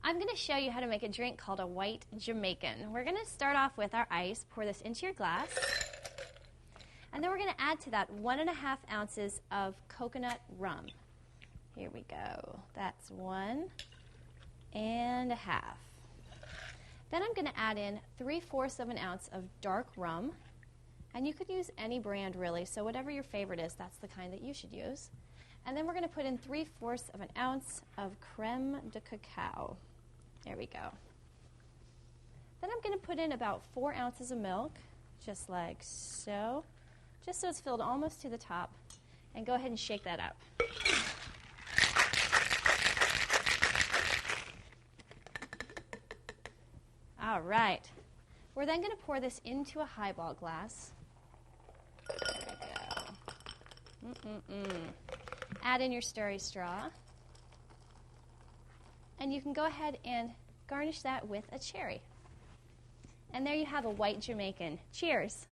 I'm going to show you how to make a drink called a White Jamaican. We're going to start off with our ice, pour this into your glass, and then we're going to add to that 1.5 ounces of coconut rum. Here we go. That's 1.5. Then I'm going to add in 3/4 of an ounce of dark rum, and you could use any brand really, so whatever your favorite is, that's the kind that you should use. And then we're going to put in 3/4 of an ounce of creme de cacao. There we go. Then I'm going to put in about 4 ounces of milk, just like so, just so it's filled almost to the top, and go ahead and shake that up. All right. We're then going to pour this into a highball glass. There we go. Add in your stirry straw. And you can go ahead and garnish that with a cherry. And there you have a White Jamaican. Cheers.